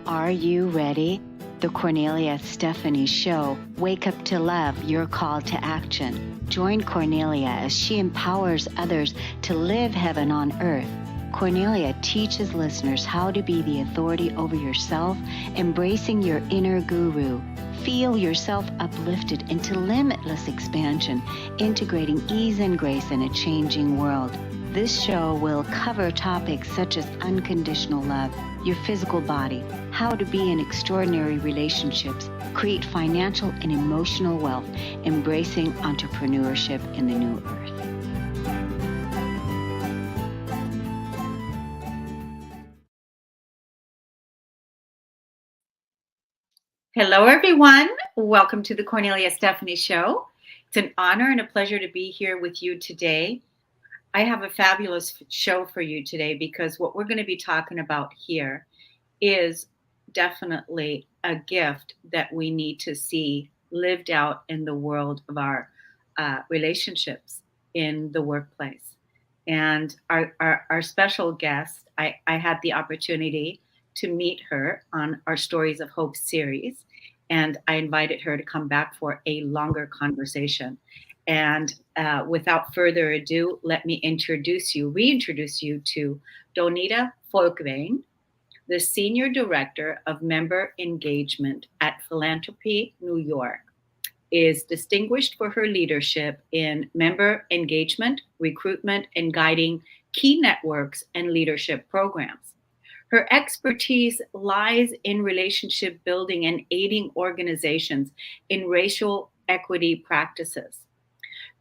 Are you ready? The Kornelia Stephanie Show. Wake up to love, your call to action. Join Kornelia as she empowers others to live heaven on earth. Kornelia teaches listeners how to be the authority over yourself, embracing your inner guru. Feel yourself uplifted into limitless expansion, integrating ease and grace in a changing world. This show will cover topics such as unconditional love, your physical body, how to be in extraordinary relationships, create financial and emotional wealth, embracing entrepreneurship in the new earth. Hello, everyone. Welcome to the Kornelia Stephanie Show. It's an honor and a pleasure to be here with you today. I have a fabulous show for you today because what we're going to be talking about here is definitely a gift that we need to see lived out in the world of our relationships in the workplace. And our special guest, I had the opportunity to meet her on our Stories of Hope series. And I invited her to come back for a longer conversation. And without further ado, let me reintroduce you to Donita Volkwijn, the Senior Director of Member Engagement at Philanthropy New York, is distinguished for her leadership in member engagement, recruitment, and guiding key networks and leadership programs. Her expertise lies in relationship building and aiding organizations in racial equity practices.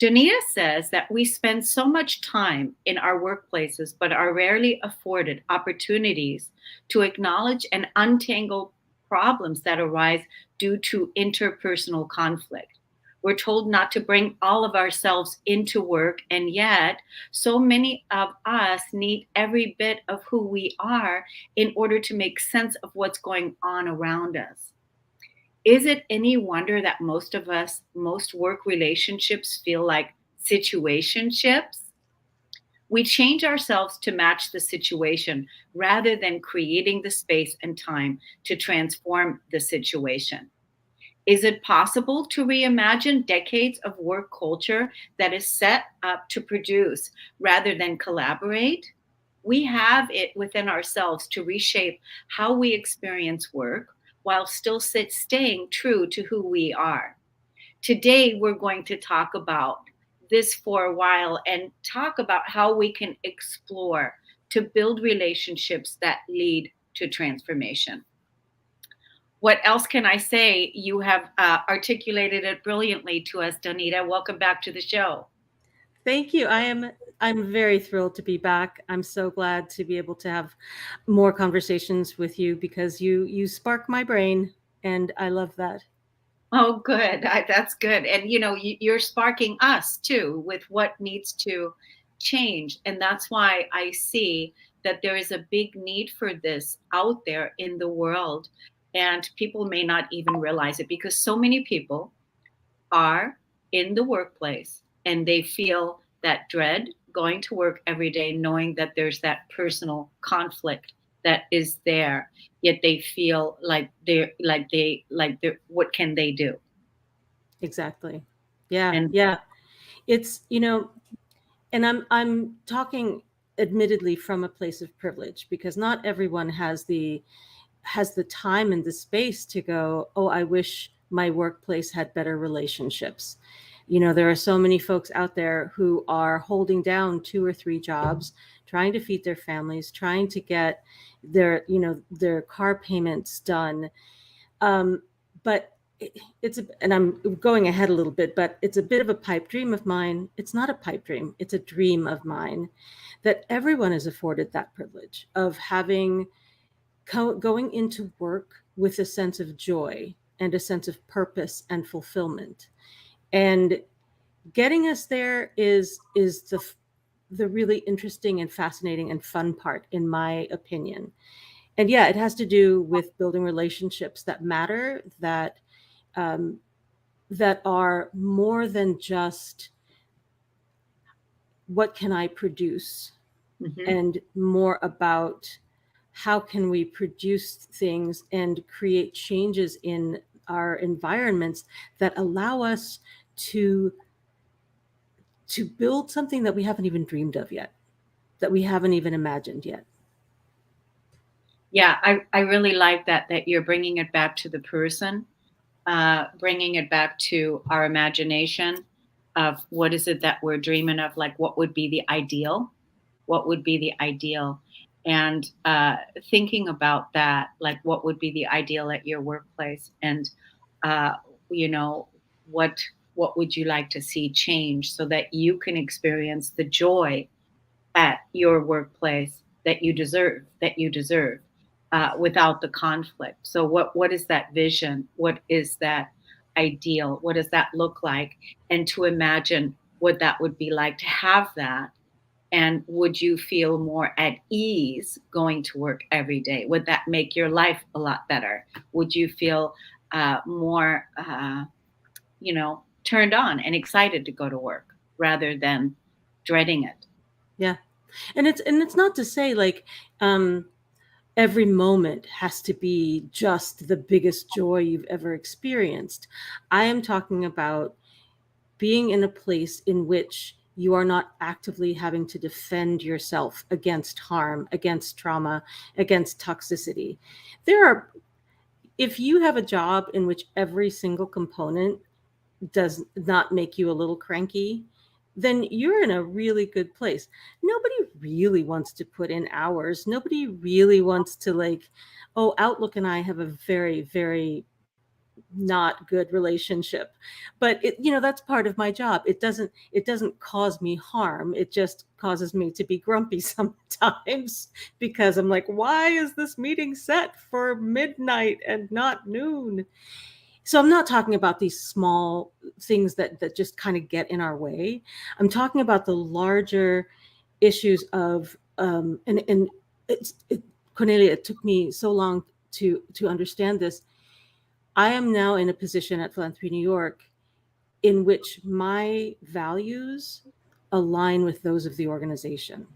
Donita says that we spend so much time in our workplaces, but are rarely afforded opportunities to acknowledge and untangle problems that arise due to interpersonal conflict. We're told not to bring all of ourselves into work, and yet so many of us need every bit of who we are in order to make sense of what's going on around us. Is it any wonder that most work relationships feel like situationships? We change ourselves to match the situation rather than creating the space and time to transform the situation. Is it possible to reimagine decades of work culture that is set up to produce rather than collaborate? We have it within ourselves to reshape how we experience work while still staying true to who we are. Today, we're going to talk about this for a while and talk about how we can explore to build relationships that lead to transformation. What else can I say? You have articulated it brilliantly to us, Donita. Welcome back to the show. Thank you. I'm very thrilled to be back. I'm so glad to be able to have more conversations with you because you spark my brain, and I love that. Oh, good. That's good. And you're sparking us too with what needs to change, and that's why I see that there is a big need for this out there in the world, and people may not even realize it because so many people are in the workplace and they feel that dread going to work every day knowing that there's that personal conflict that is there, yet they feel like they're what can they do? Exactly. Yeah. And Yeah. It's, and I'm talking admittedly from a place of privilege because not everyone has the time and the space to go, oh, I wish my workplace had better relationships. There are so many folks out there who are holding down 2 or 3 jobs, trying to feed their families, trying to get their car payments done. But and I'm going ahead a little bit, but it's a bit of a pipe dream of mine. It's not a pipe dream. It's a dream of mine that everyone is afforded that privilege of having going into work with a sense of joy and a sense of purpose and fulfillment. And getting us there is the really interesting and fascinating and fun part, in my opinion. And yeah, it has to do with building relationships that matter, that are more than just what can I produce, Mhm. and more about how can we produce things and create changes in our environments that allow us to build something that we haven't even dreamed of yet, that we haven't even imagined yet. Yeah, I really like that you're bringing it back to the person, bringing it back to our imagination of what is it that we're dreaming of, like what would be the ideal, what would be the ideal, and thinking about that, like what would be the ideal at your workplace, and uh, you know what what would you like to see change so that you can experience the joy at your workplace that you deserve without the conflict. So what is that vision? What is that ideal? What does that look like? And to imagine what that would be like to have that. And would you feel more at ease going to work every day? Would that make your life a lot better? Would you feel more, turned on and excited to go to work rather than dreading it? Yeah. And it's not to say like every moment has to be just the biggest joy you've ever experienced. I am talking about being in a place in which you are not actively having to defend yourself against harm, against trauma, against toxicity. There are, if you have a job in which every single component does not make you a little cranky, then you're in a really good place. Nobody really wants to put in hours. Nobody really wants to like, oh, Outlook and I have a very, very not good relationship. But that's part of my job. It doesn't cause me harm. It just causes me to be grumpy sometimes because I'm like, why is this meeting set for midnight and not noon? So I'm not talking about these small things that just kind of get in our way. I'm talking about the larger issues of and Cornelia, it took me so long to understand this. I am now in a position at Philanthropy New York in which my values align with those of the organization.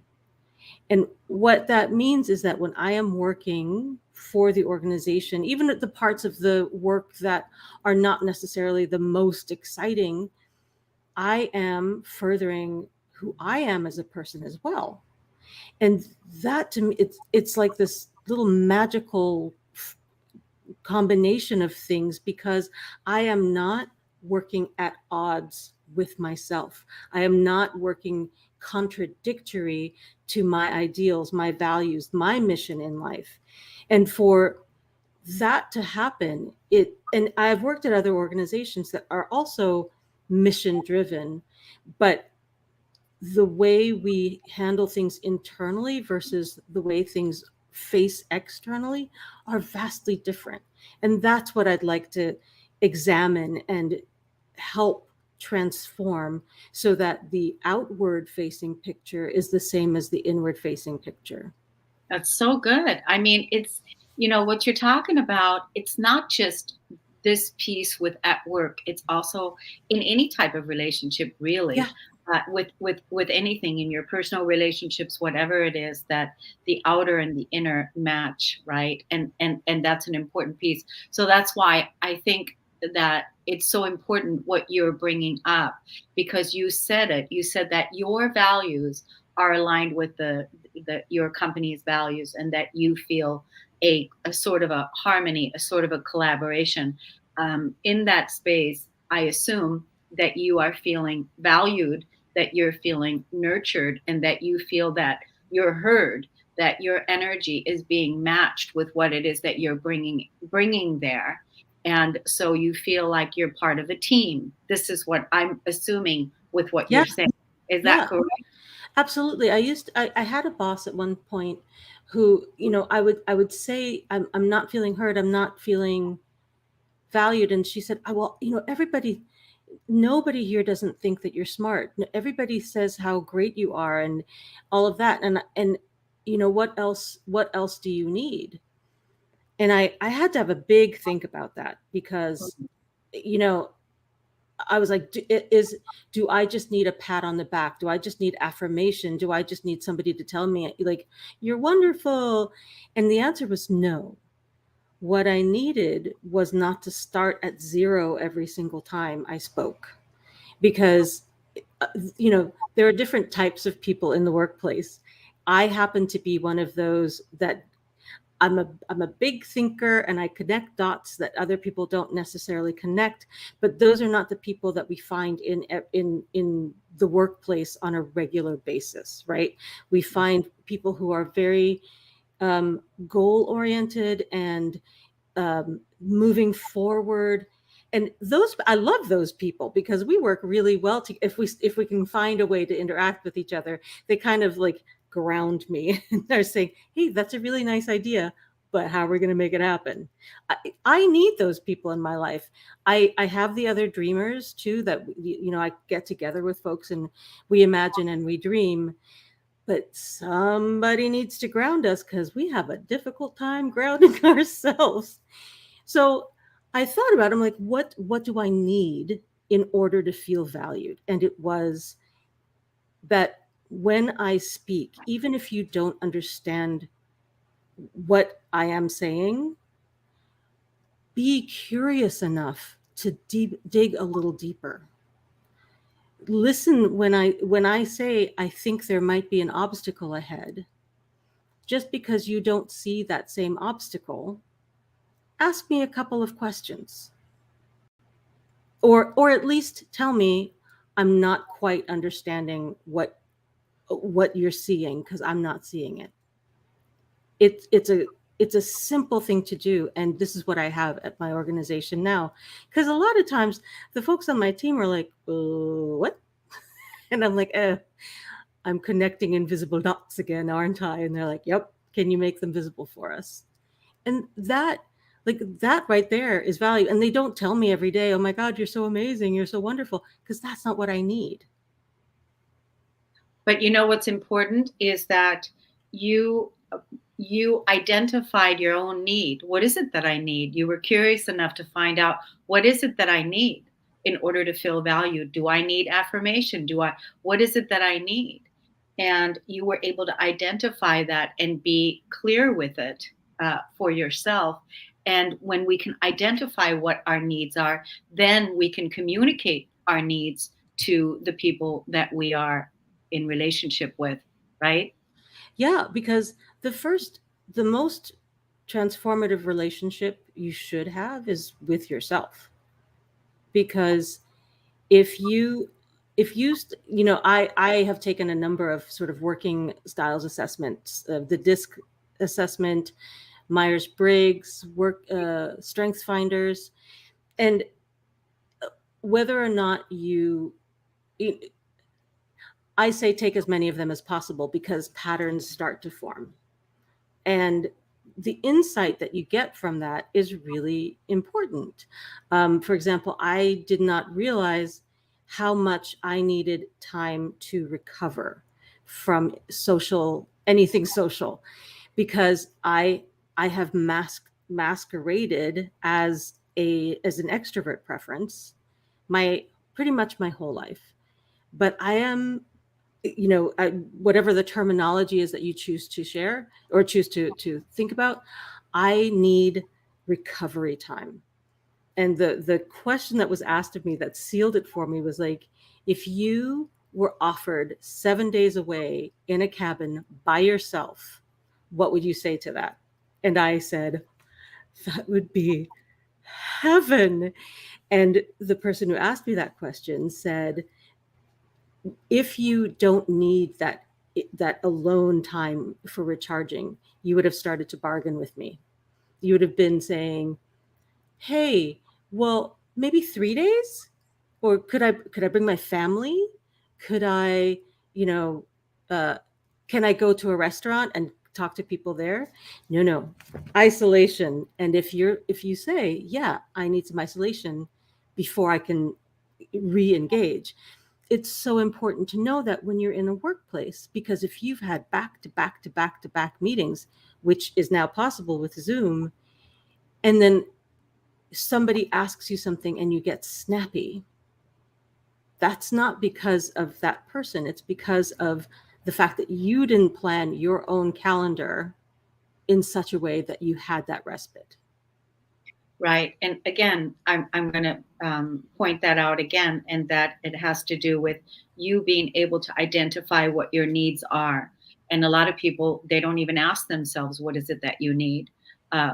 And what that means is that when I am working for the organization, even at the parts of the work that are not necessarily the most exciting, I am furthering who I am as a person as well. And that to me, it's like this little magical combination of things because I am not working at odds with myself. I am not working contradictory to my ideals, my values, my mission in life. And for that to happen, and I've worked at other organizations that are also mission driven, but the way we handle things internally versus the way things face externally are vastly different. And that's what I'd like to examine and help transform so that the outward facing picture is the same as the inward facing picture. That's so good. I mean, it's, what you're talking about, it's not just this piece with at work, it's also in any type of relationship, really. Yeah. With anything in your personal relationships, whatever it is, that the outer and the inner match, right? And that's an important piece. So that's why I think that it's so important what you're bringing up, because you said it. You said that your values are aligned with your company's values, and that you feel a sort of a harmony, a sort of a collaboration in that space. I assume that you are feeling valued, that you're feeling nurtured, and that you feel that you're heard, that your energy is being matched with what it is that you're bringing there. And so you feel like you're part of a team. This is what I'm assuming with what Yeah. you're saying. Is that Yeah. correct? Absolutely. I had a boss at one point who, I would say, I'm not feeling heard. I'm not feeling valued. And she said, well, nobody here doesn't think that you're smart. Everybody says how great you are and all of that. And what else do you need? And I had to have a big think about that because, you know, I was like, do I just need a pat on the back? Do I just need affirmation? Do I just need somebody to tell me like, you're wonderful? And the answer was no. What I needed was not to start at zero every single time I spoke, because there are different types of people in the workplace. I happen to be one of those that I'm a big thinker, and I connect dots that other people don't necessarily connect. But those are not the people that we find in the workplace on a regular basis, right? We find people who are very goal oriented and moving forward. And those, I love those people because we work really well if we can find a way to interact with each other. They kind of like ground me and they're saying, hey, that's a really nice idea, but how are we going to make it happen? I need those people in my life. I have the other dreamers too, that I get together with folks and we imagine and we dream, but somebody needs to ground us because we have a difficult time grounding ourselves. So I thought about it. I'm like, what do I need in order to feel valued? And it was that when I speak, even if you don't understand what I am saying, be curious enough to dig a little deeper. Listen when I say I think there might be an obstacle ahead. Just because you don't see that same obstacle, ask me a couple of questions. Or at least tell me I'm not quite understanding what you're seeing, because I'm not seeing it. It's a simple thing to do, and this is what I have at my organization now. Because a lot of times the folks on my team are like, what? And I'm like, I'm connecting invisible dots again, aren't I? And they're like, yep. Can you make them visible for us? And that right there is value. And they don't tell me every day, oh my God, you're so amazing, you're so wonderful, because that's not what I need. But what's important is that you identified your own need. What is it that I need? You were curious enough to find out, what is it that I need in order to feel valued? Do I need affirmation? What is it that I need? And you were able to identify that and be clear with it for yourself. And when we can identify what our needs are, then we can communicate our needs to the people that we are in relationship with, right? Yeah, because the most transformative relationship you should have is with yourself. Because if you I have taken a number of sort of working styles assessments, the DISC assessment, Myers-Briggs, Strengths Finders, and whether or not I say take as many of them as possible, because patterns start to form. And the insight that you get from that is really important. For example, I did not realize how much I needed time to recover from anything social, because I have masqueraded as an extrovert preference pretty much my whole life. But I am, whatever the terminology is that you choose to share or choose to think about, I need recovery time. And the question that was asked of me that sealed it for me was like, if you were offered 7 days away in a cabin by yourself, what would you say to that? And I said, that would be heaven. And the person who asked me that question said, if you don't need that alone time for recharging, you would have started to bargain with me. You would have been saying, hey, well, maybe 3 days? Or could I bring my family? Could I, can I go to a restaurant and talk to people there? No, isolation. And if you say, yeah, I need some isolation before I can re-engage, it's so important to know that when you're in a workplace, because if you've had back to back to back to back meetings, which is now possible with Zoom, and then somebody asks you something and you get snappy, that's not because of that person. It's because of the fact that you didn't plan your own calendar in such a way that you had that respite. Right. And again, I'm going to point that out again, and that it has to do with you being able to identify what your needs are. And a lot of people, they don't even ask themselves, what is it that you need?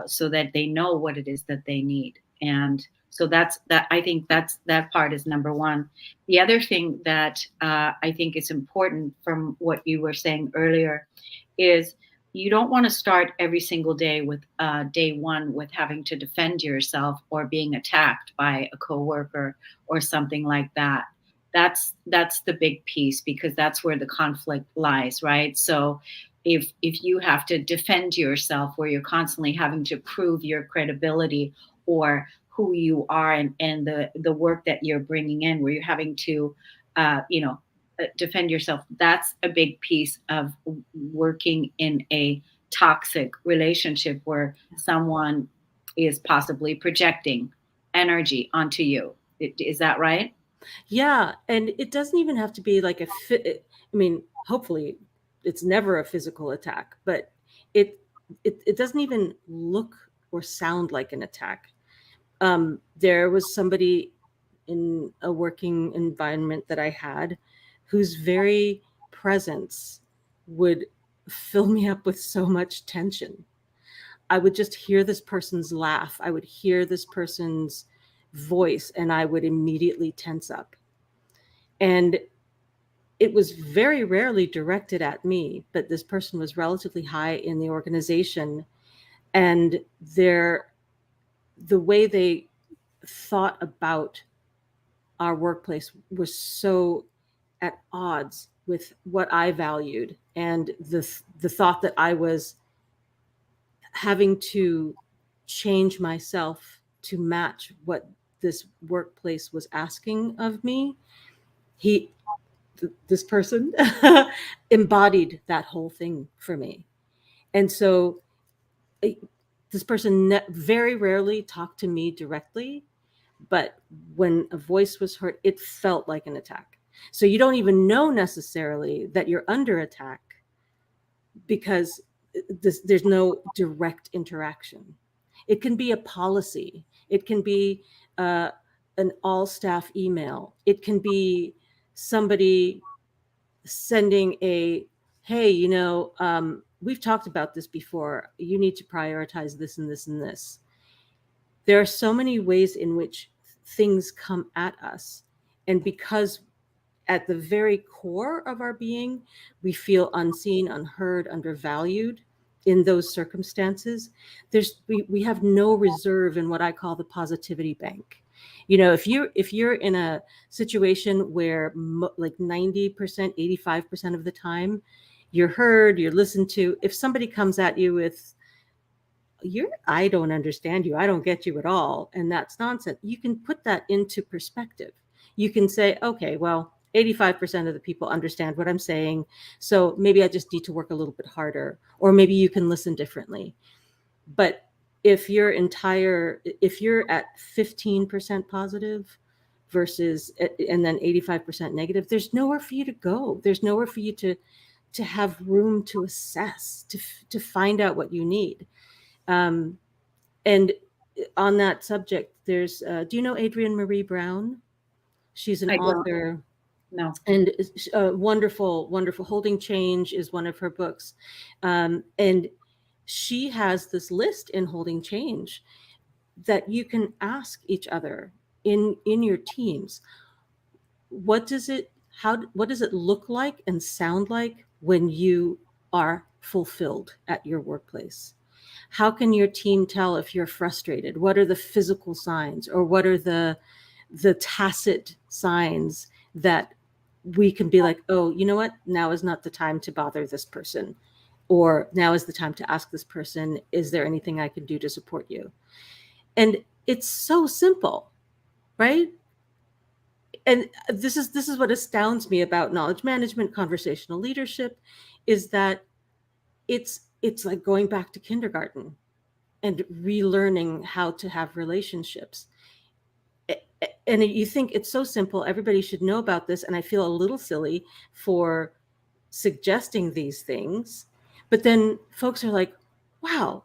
So that they know what it is that they need. And so that's that. I think that part is number one. The other thing that I think is important from what you were saying earlier is you don't want to start every single day with day one with having to defend yourself or being attacked by a coworker or something like that. That's the big piece, because that's where the conflict lies, right? So if you have to defend yourself, where you're constantly having to prove your credibility or who you are, and the work that you're bringing in, where you're having to defend yourself, that's a big piece of working in a toxic relationship where someone is possibly projecting energy onto you. Is that right? Yeah, and it doesn't even have to be like I mean, hopefully it's never a physical attack, but it it doesn't even look or sound like an attack. There was somebody in a working environment that I had whose very presence would fill me up with so much tension. I would just hear this person's laugh. I would hear this person's voice, and I would immediately tense up. And it was very rarely directed at me, but this person was relatively high in the organization, and the way they thought about our workplace was so at odds with what I valued, and the thought that I was having to change myself to match what this workplace was asking of me. This person embodied that whole thing for me. And so this person very rarely talked to me directly, but when a voice was heard, it felt like an attack. So you don't even know necessarily that you're under attack, because there's no direct interaction. It can be a policy. It can be an all staff email. It can be somebody sending a, hey, we've talked about this before. You need to prioritize this and this and this. There are so many ways in which things come at us. And because at the very core of our being, we feel unseen, unheard, undervalued in those circumstances, we have no reserve in what I call the positivity bank. If you're in a situation where like 90%, 85% of the time you're heard, you're listened to, if somebody comes at you with, I don't understand you, I don't get you at all, and that's nonsense, you can put that into perspective. You can say, okay, well, 85% of the people understand what I'm saying, so maybe I just need to work a little bit harder, or maybe you can listen differently. But if you're at 15% positive versus, and then 85% negative, there's nowhere for you to go. There's nowhere for you to have room to assess, to find out what you need. And on that subject, there's, do you know Adrienne Marie Brown? She's an I don't author, know. and wonderful, wonderful. Holding Change is one of her books. And she has this list in Holding Change that you can ask each other in your teams. What does it look like and sound like when you are fulfilled at your workplace? How can your team tell if you're frustrated? What are the physical signs, or what are the tacit signs that we can be like, oh, you know what? Now is not the time to bother this person. Or now is the time to ask this person, is there anything I can do to support you? And it's so simple, right? And this is what astounds me about knowledge management, conversational leadership, is that it's like going back to kindergarten and relearning how to have relationships. and you think it's so simple, everybody should know about this, and I feel a little silly for suggesting these things. But then folks are like, wow,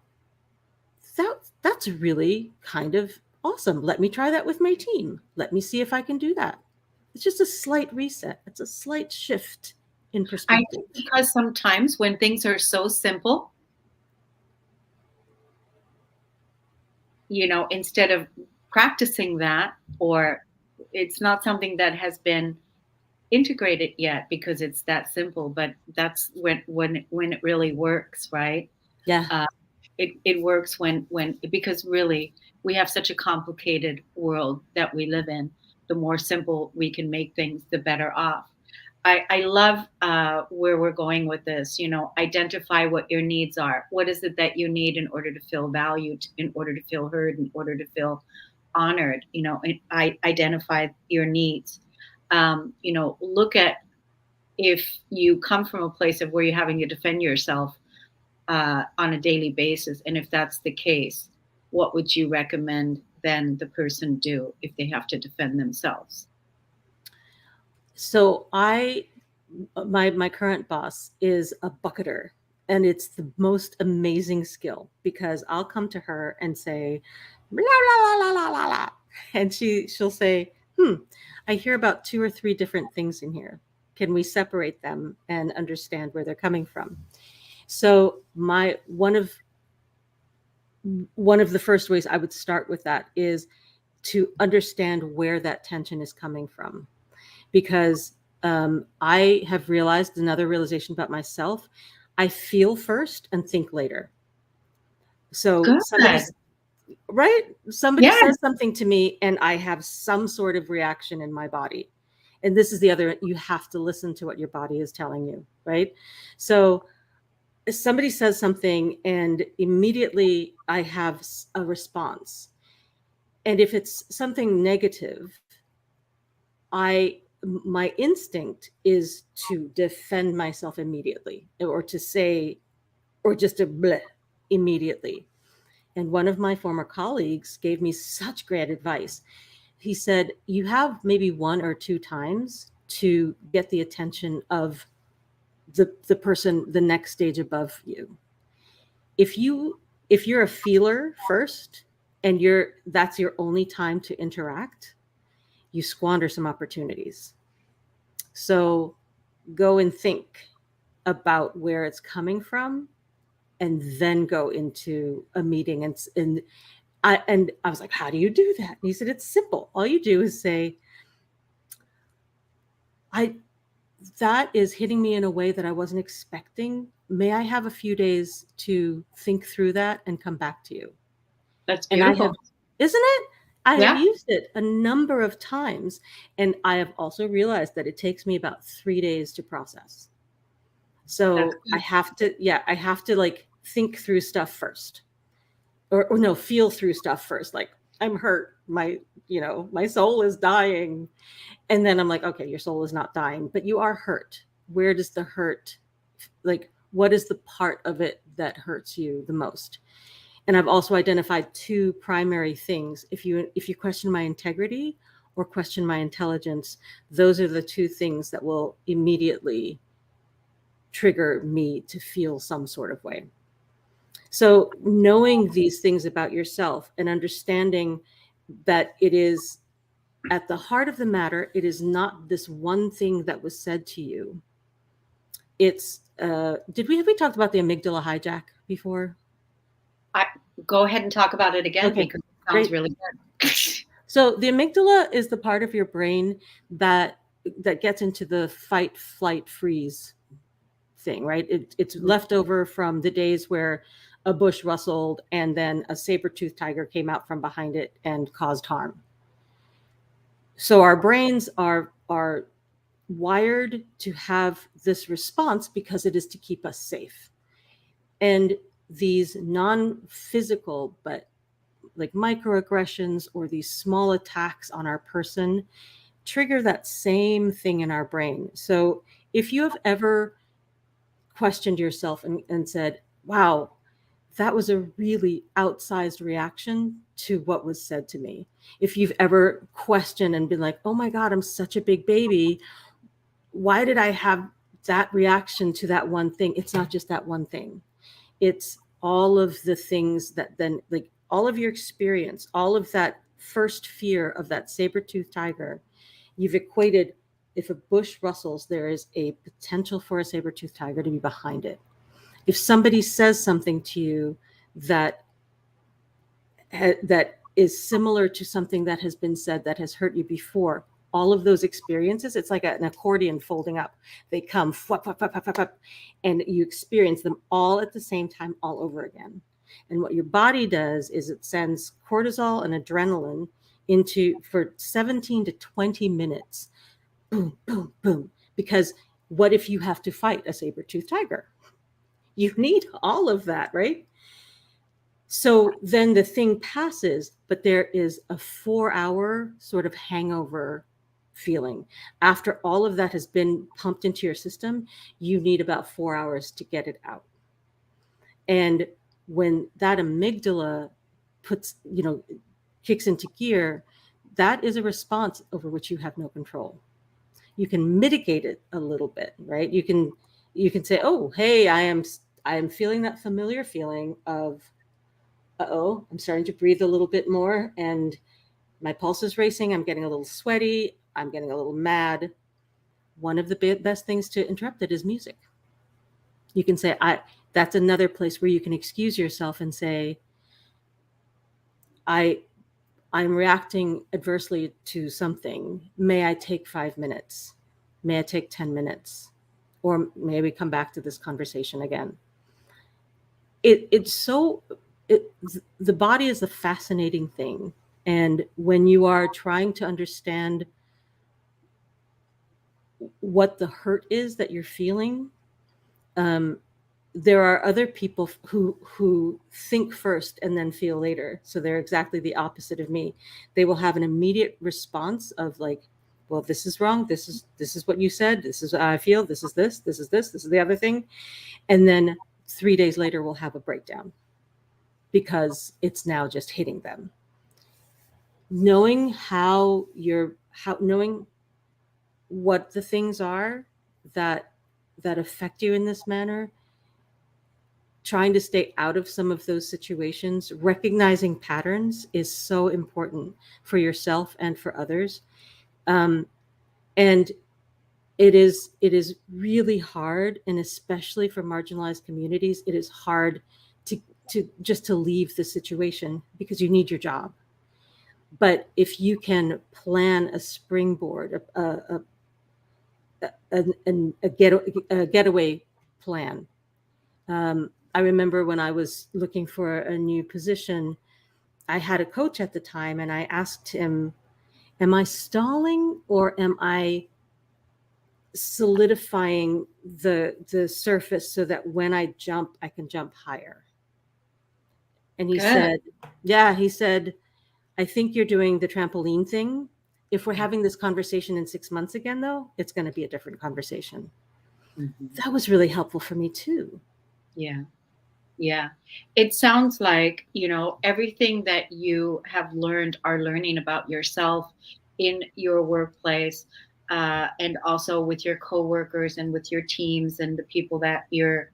that's really kind of awesome. Let me try that with my team. Let me see if I can do that. It's just a slight reset. It's a slight shift in I perspective. think because sometimes when things are so simple, instead of practicing that, or it's not something that has been integrated yet because it's that simple, but that's when it really works, right? Yeah. It works when because really we have such a complicated world that we live in. The more simple we can make things, the better off. I love where we're going with this. Identify what your needs are. What is it that you need in order to feel valued, in order to feel heard, in order to feel honored? I identify your needs. Look at, if you come from a place of where you're having to defend yourself on a daily basis, and if that's the case, what would you recommend then the person do if they have to defend themselves? So my current boss is a bucketer, and it's the most amazing skill, because I'll come to her and say, blah, blah, blah, blah, blah, blah. And she'll say, I hear about 2 or 3 different things in here. Can we separate them and understand where they're coming from? So one of the first ways I would start with that is to understand where that tension is coming from, because I have realized another realization about myself. I feel first and think later. So Good. somebody Yeah. says something to me and I have some sort of reaction in my body. And this is the other, you have to listen to what your body is telling you, right? So if somebody says something and immediately I have a response. And if it's something negative, my instinct is to defend myself immediately, or to say, or just to bleh immediately. And one of my former colleagues gave me such great advice. He said, you have maybe 1 or 2 times to get the attention of the person the next stage above you. If you're a feeler first and that's your only time to interact, you squander some opportunities. So go and think about where it's coming from, and then go into a meeting. And I was like, how do you do that? And he said, it's simple. All you do is say, that is hitting me in a way that I wasn't expecting. May I have a few days to think through that and come back to you? That's And beautiful. isn't it? I have Yeah. used it a number of times. And I have also realized that it takes me about 3 days to process. So I have to like think through stuff first, or no, feel through stuff first. Like, I'm hurt. My soul is dying. And then I'm like, okay, your soul is not dying, but you are hurt. Where does the hurt, like, what is the part of it that hurts you the most? And I've also identified 2 primary things. If you question my integrity or question my intelligence, those are the 2 things that will immediately trigger me to feel some sort of way. So knowing these things about yourself and understanding that it is at the heart of the matter, it is not this one thing that was said to you. It's have we talked about the amygdala hijack before? Go ahead and talk about it again, Okay, because it sounds great. really good. So the amygdala is the part of your brain that gets into the fight, flight, freeze thing, right? It's left over from the days where a bush rustled and then a saber-toothed tiger came out from behind it and caused harm. So our brains are wired to have this response because it is to keep us safe. And these non-physical, but like microaggressions or these small attacks on our person, trigger that same thing in our brain. So if you have ever questioned yourself and said, wow, that was a really outsized reaction to what was said to me. If you've ever questioned and been like, oh my God, I'm such a big baby, why did I have that reaction to that one thing? It's not just that one thing. It's all of the things that then, like all of your experience, all of that first fear of that saber-toothed tiger, you've equated, if a bush rustles, there is a potential for a saber-toothed tiger to be behind it. If somebody says something to you that that is similar to something that has been said that has hurt you before, all of those experiences, it's like an accordion folding up. They come, flop, flop, flop, flop, flop, flop, and you experience them all at the same time, all over again. And what your body does is it sends cortisol and adrenaline into for 17 to 20 minutes. Boom, boom, boom. Because what if you have to fight a saber-toothed tiger? You need all of that, right? So then the thing passes, but there is a 4-hour sort of hangover feeling. After all of that has been pumped into your system, you need about 4 hours to get it out. And when that amygdala kicks into gear, that is a response over which you have no control. You can mitigate it a little bit, right? You can say, oh, hey, I am feeling that familiar feeling of, uh-oh, I'm starting to breathe a little bit more and my pulse is racing. I'm getting a little sweaty. I'm getting a little mad. One of the best things to interrupt it is music. You can say, that's another place where you can excuse yourself and say, I'm reacting adversely to something. May I take 5 minutes? May I take 10 minutes? Or may we come back to this conversation again? The body is a fascinating thing. And when you are trying to understand what the hurt is that you're feeling, there are other people who think first and then feel later. So they're exactly the opposite of me. They will have an immediate response of like, well, this is wrong. This is what you said. This is how I feel. This is this. This is this. This is the other thing. And then 3 days later, we'll have a breakdown because it's now just hitting them. Knowing knowing what the things are that affect you in this manner, trying to stay out of some of those situations, recognizing patterns is so important for yourself and for others. And it is really hard, and especially for marginalized communities, it is hard to leave the situation because you need your job. But if you can plan a springboard, a getaway plan. I remember when I was looking for a new position, I had a coach at the time, and I asked him, am I stalling or am I solidifying the surface so that when I jump, I can jump higher? And he said, I think you're doing the trampoline thing. If we're having this conversation in 6 months again, though, it's going to be a different conversation. Mm-hmm. That was really helpful for me too. Yeah. Yeah. It sounds like, everything that you have learned are learning about yourself in your workplace, and also with your coworkers and with your teams and the people that you're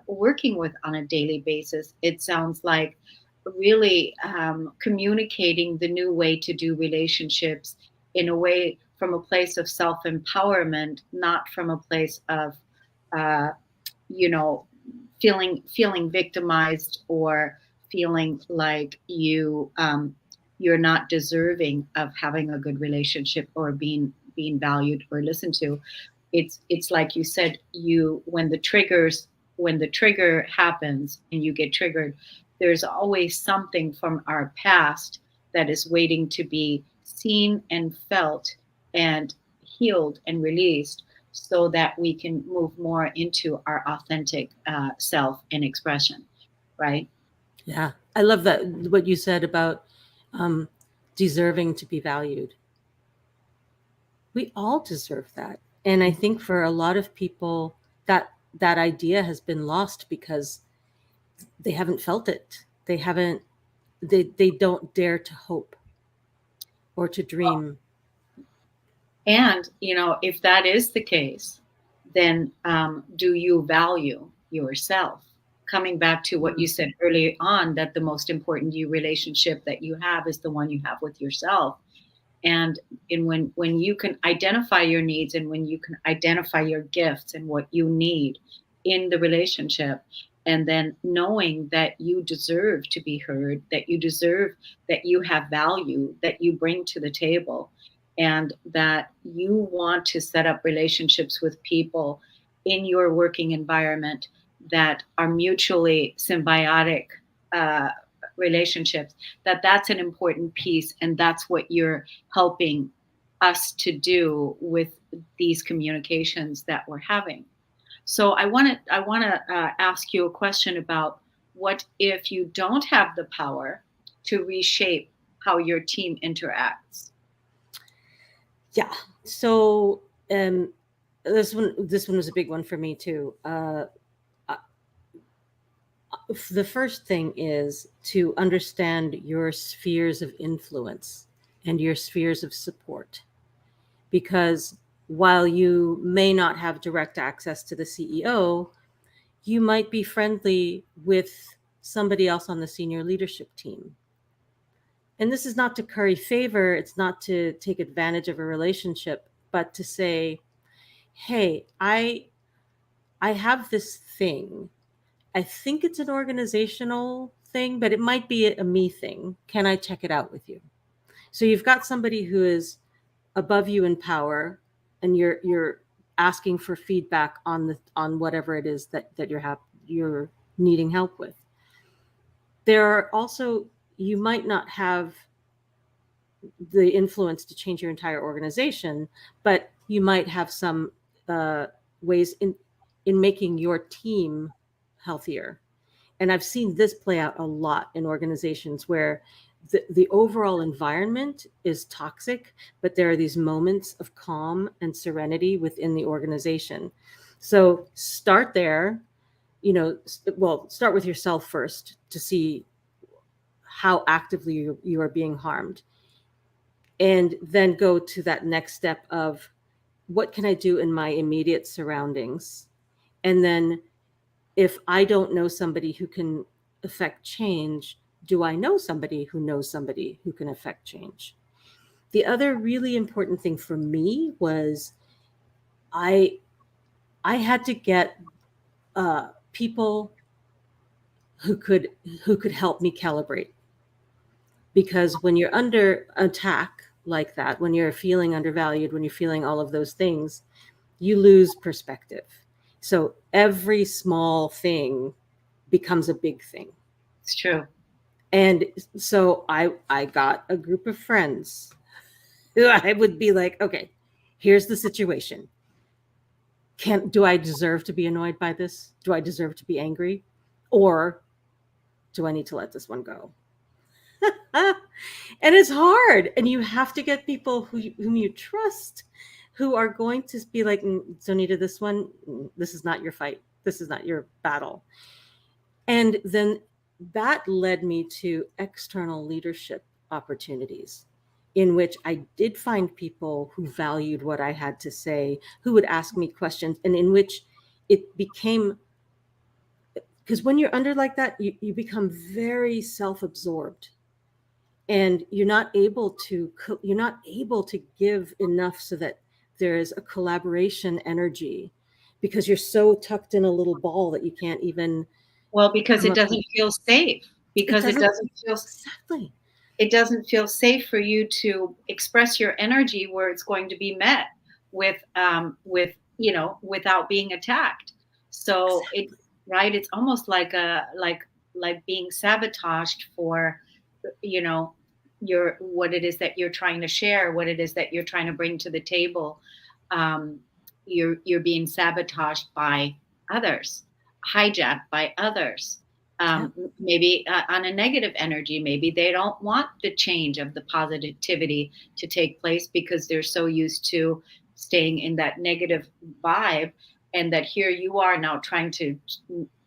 working with on a daily basis. It sounds like really communicating the new way to do relationships in a way from a place of self-empowerment, not from a place of, feeling victimized or feeling like you're not deserving of having a good relationship or being valued or listened to. It's like you said, when the trigger happens and you get triggered, there's always something from our past that is waiting to be seen and felt and healed and released, so that we can move more into our authentic self and expression, right? Yeah, I love that, what you said about deserving to be valued. We all deserve that. And I think for a lot of people, that idea has been lost because they haven't felt it. They don't dare to hope or to dream. And, if that is the case, then do you value yourself? Coming back to what you said earlier on, that the most important relationship that you have is the one you have with yourself. And when you can identify your needs, and when you can identify your gifts and what you need in the relationship, and then knowing that you deserve to be heard, that you deserve, that you have value that you bring to the table, and that you want to set up relationships with people in your working environment that are mutually symbiotic relationships, that's an important piece, and that's what you're helping us to do with these communications that we're having. So I want to ask you a question about, what if you don't have the power to reshape how your team interacts? Yeah. So this one was a big one for me too. The first thing is to understand your spheres of influence and your spheres of support, because while you may not have direct access to the CEO, you might be friendly with somebody else on the senior leadership team. And this is not to curry favor, it's not to take advantage of a relationship, but to say, hey, I have this thing. I think it's an organizational thing, but it might be a me thing. Can I check it out with you? So you've got somebody who is above you in power, and you're asking for feedback on whatever it is that you're needing help with. There are also, you might not have the influence to change your entire organization, but you might have some ways in making your team healthier. And I've seen this play out a lot in organizations where the overall environment is toxic, but there are these moments of calm and serenity within the organization. So start there, start with yourself first to see how actively you are being harmed. And then go to that next step of, what can I do in my immediate surroundings? And then, if I don't know somebody who can affect change, do I know somebody who knows somebody who can affect change? The other really important thing for me was I had to get people who could help me calibrate, because when you're under attack like that, when you're feeling undervalued, when you're feeling all of those things, you lose perspective. So every small thing becomes a big thing. It's true. And so I got a group of friends who I would be like, okay, here's the situation. Do I deserve to be annoyed by this? Do I deserve to be angry? Or do I need to let this one go? And it's hard. And you have to get people whom you trust, who are going to be like, Donita, this is not your fight. This is not your battle. And then that led me to external leadership opportunities, in which I did find people who valued what I had to say, who would ask me questions, and in which it became, because when you're under like that, you become very self-absorbed, and you're not able to give enough so that there is a collaboration energy, because you're so tucked in a little ball that you can't even. Well, because it doesn't feel safe. Because it doesn't feel exactly. It doesn't feel safe for you to express your energy where it's going to be met with without being attacked. So it's almost like being sabotaged for what it is that you're trying to share, what it is that you're trying to bring to the table. You're being sabotaged by others, hijacked by others. Maybe on a negative energy. Maybe they don't want the change of the positivity to take place, because they're so used to staying in that negative vibe, and that here you are now trying to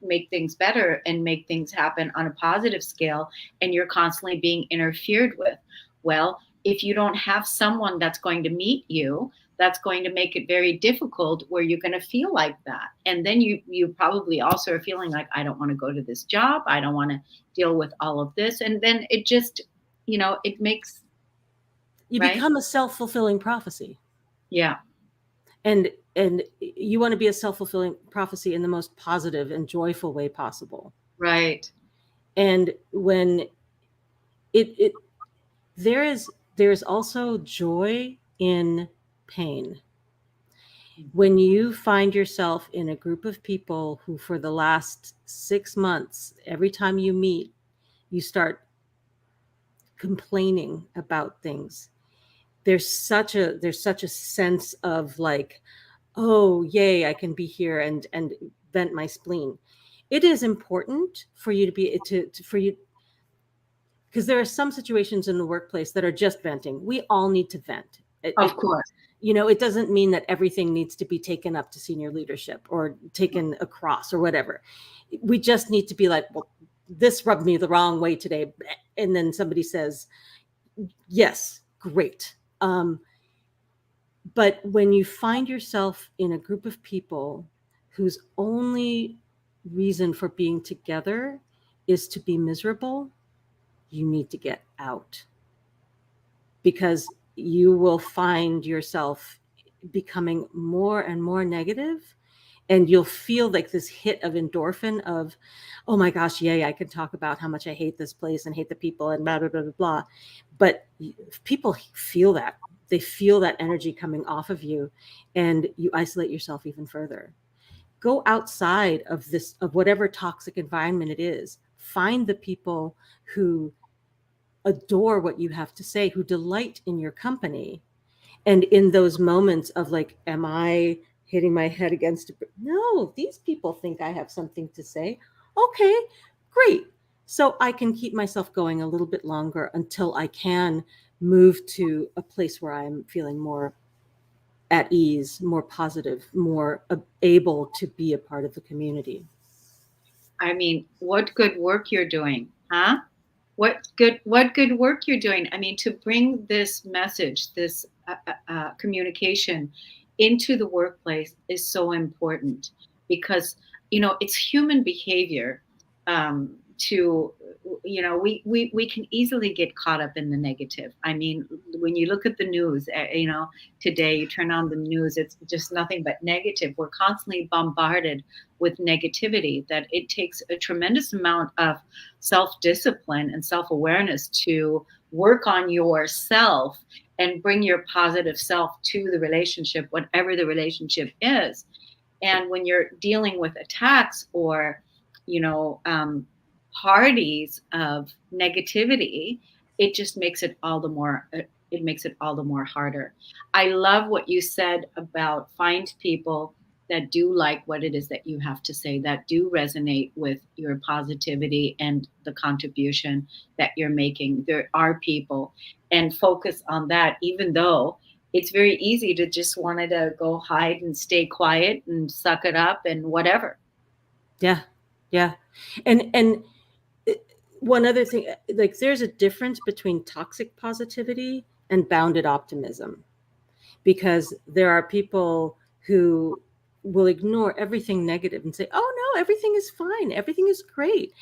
make things better and make things happen on a positive scale, and you're constantly being interfered with. Well, if you don't have someone that's going to meet you, that's going to make it very difficult, where you're going to feel like that. And then you probably also are feeling like, I don't want to go to this job. I don't want to deal with all of this. And then it just, it makes, You right? become a self-fulfilling prophecy. Yeah. And you want to be a self-fulfilling prophecy in the most positive and joyful way possible. Right. And when there's also joy in pain. When you find yourself in a group of people who, for the last 6 months, every time you meet, you start complaining about things, there's such a sense of like, oh yay, I can be here and vent my spleen. It is important for you to be for you, because there are some situations in the workplace that are just venting. We all need to vent. Of course. It doesn't mean that everything needs to be taken up to senior leadership or taken across or whatever. We just need to be like, well, this rubbed me the wrong way today. And then somebody says, yes, great. But when you find yourself in a group of people whose only reason for being together is to be miserable, you need to get out, because you will find yourself becoming more and more negative, and you'll feel like this hit of endorphin of, oh my gosh, yay, I can talk about how much I hate this place and hate the people and blah, blah, blah, blah, blah. But people feel that. They feel that energy coming off of you, and you isolate yourself even further. Go outside of whatever toxic environment it is. Find the people who adore what you have to say, who delight in your company. And in those moments of like, am I hitting my head against it? No, these people think I have something to say. Okay, great. So I can keep myself going a little bit longer until I can move to a place where I'm feeling more at ease, more positive, more able to be a part of the community. I mean, what good work you're doing, huh? What good work you're doing. I mean, to bring this message, this communication into the workplace is so important, because it's human behavior, to we can easily get caught up in the negative. I mean, when you look at the news, today you turn on the news, it's just nothing but negative. We're constantly bombarded with negativity, that it takes a tremendous amount of self-discipline and self-awareness to work on yourself and bring your positive self to the relationship, whatever the relationship is. And when you're dealing with attacks or parties of negativity, it just makes it all the more harder. I love what you said about find people that do like what it is that you have to say, that do resonate with your positivity and the contribution that you're making. There are people, and focus on that, even though it's very easy to just want to go hide and stay quiet and suck it up and whatever. Yeah. And one other thing, like, there's a difference between toxic positivity and bounded optimism, because there are people who will ignore everything negative and say, oh no, everything is fine, everything is great,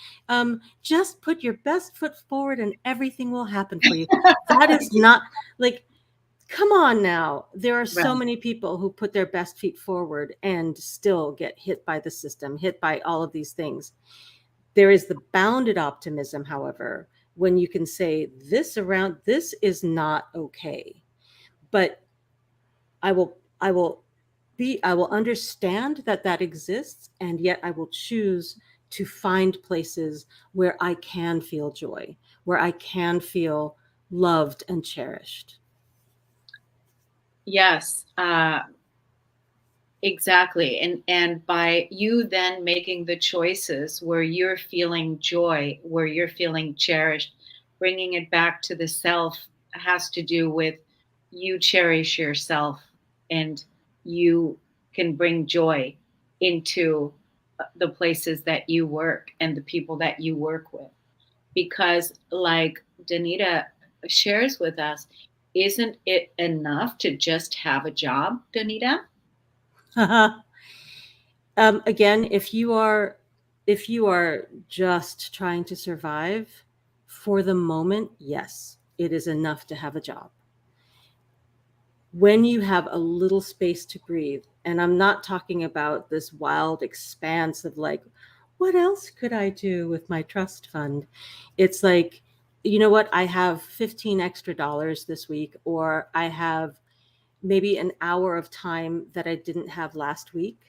just put your best foot forward and everything will happen for you. That is not, like, come on now. There are so many people who put their best feet forward and still get hit by the system, hit by all of these things. There is the bounded optimism, however, when you can say, this is not okay, but I will understand that exists, and yet I will choose to find places where I can feel joy, where I can feel loved and cherished. Yes, exactly. And by you then making the choices where you're feeling joy, where you're feeling cherished, bringing it back to the self has to do with you cherish yourself, and you can bring joy into the places that you work and the people that you work with. Because, like Donita shares with us, isn't it enough to just have a job, Donita? Again, if you are just trying to survive for the moment, yes, it is enough to have a job. When you have a little space to breathe, and I'm not talking about this wild expanse of like, what else could I do with my trust fund? It's like, you know what? I have 15 extra dollars this week, or I have maybe an hour of time that I didn't have last week.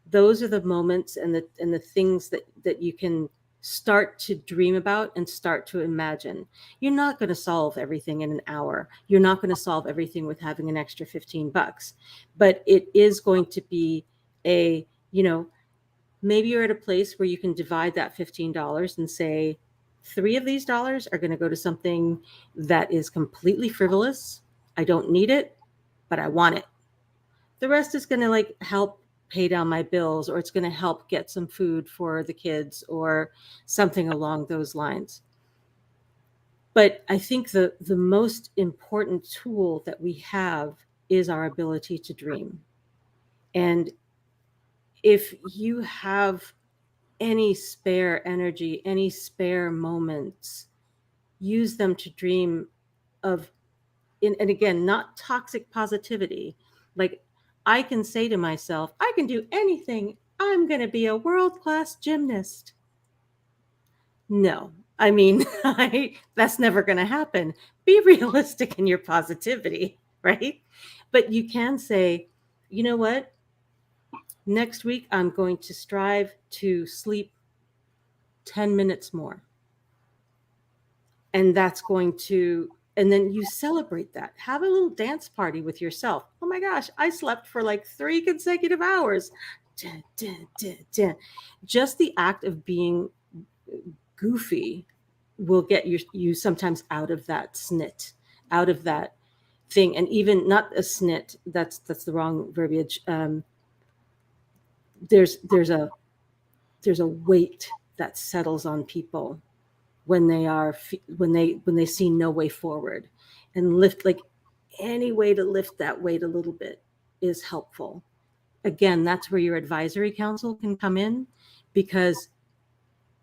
Those are the moments and the things that you can start to dream about and start to imagine. You're not going to solve everything in an hour. You're not going to solve everything with having an extra 15 bucks, but it is going to be a, maybe you're at a place where you can divide that $15 and say, three of these dollars are going to go to something that is completely frivolous. I don't need it, but I want it. The rest is going to like help pay down my bills, or it's going to help get some food for the kids or something along those lines. But I think the most important tool that we have is our ability to dream. And if you have any spare energy, any spare moments, use them to dream of, and again, not toxic positivity. Like, I can say to myself, I can do anything. I'm going to be a world-class gymnast. No, I mean, that's never going to happen. Be realistic in your positivity, right? But you can say, you know what? Next week, I'm going to strive to sleep 10 minutes more. And that's going to, and then you celebrate that. Have a little dance party with yourself. Oh my gosh, I slept for like 3 consecutive hours. Dun, dun, dun, dun. Just the act of being goofy will get you sometimes out of that snit, out of that thing. And even not a snit, that's the wrong verbiage. There's a weight that settles on people when they see no way forward, and lift, like, any way to lift that weight a little bit is helpful. Again, that's where your advisory council can come in, because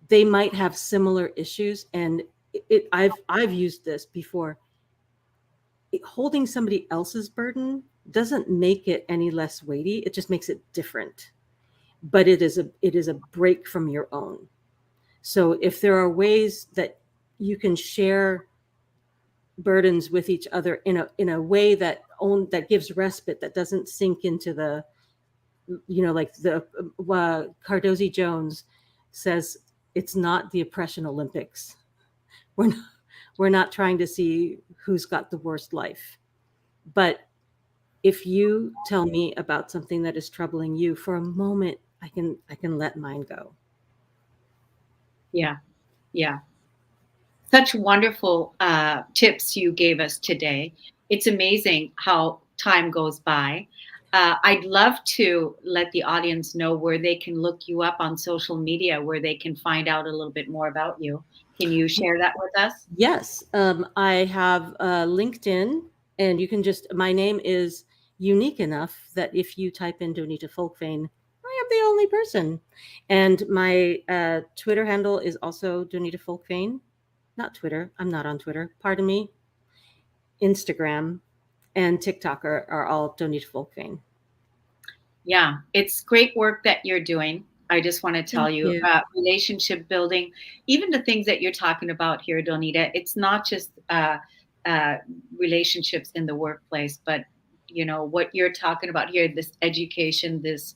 they might have similar issues. And I've used this before. Holding somebody else's burden doesn't make it any less weighty. It just makes it different. But it is a break from your own. So if there are ways that you can share burdens with each other in a way that gives respite, that doesn't sink into the, like the Cardozi Jones says, it's not the oppression Olympics. We're not trying to see who's got the worst life. But if you tell me about something that is troubling you for a moment, I can let mine go. Yeah. Such wonderful tips you gave us today. It's amazing how time goes by. I'd love to let the audience know where they can look you up on social media, where they can find out a little bit more about you. Can you share that with us? Yes, I have LinkedIn, and you can my name is unique enough that if you type in Donita Volkwijn, I am the only person. And my Twitter handle is also Donita Volkwijn. Not Twitter. I'm not on Twitter. Pardon me. Instagram and TikTok are all Donita Volkwijn. Yeah, it's great work that you're doing. I just want to tell Thank you, you. relationship building, even the things that you're talking about here, Donita, it's not just relationships in the workplace, but what you're talking about here, this education, this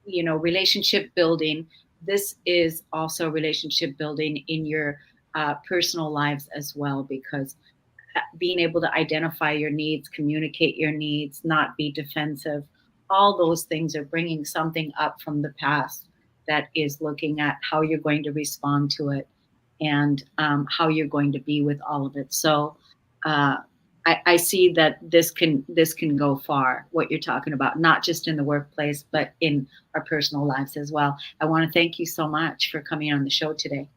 relationship building. This is also relationship building in your personal lives as well, because being able to identify your needs, communicate your needs, not be defensive, all those things are bringing something up from the past that is looking at how you're going to respond to it, and how you're going to be with all of it. So I see that this can go far, what you're talking about, not just in the workplace, but in our personal lives as well. I want to thank you so much for coming on the show today.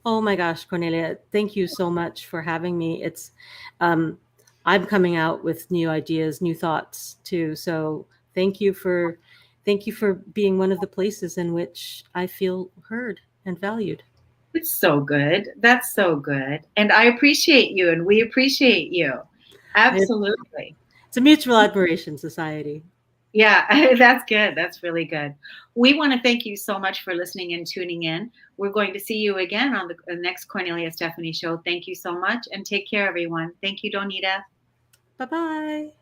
Oh my gosh, Cornelia, thank you so much for having me. It's I'm coming out with new ideas, new thoughts too. So thank you for being one of the places in which I feel heard and valued. It's so good. That's so good. And I appreciate you, and we appreciate you. Absolutely. It's a mutual admiration society. Yeah, that's good. That's really good. We want to thank you so much for listening and tuning in. We're going to see you again on the next Kornelia Stephanie show. Thank you so much, and take care, everyone. Thank you, Donita. Bye-bye.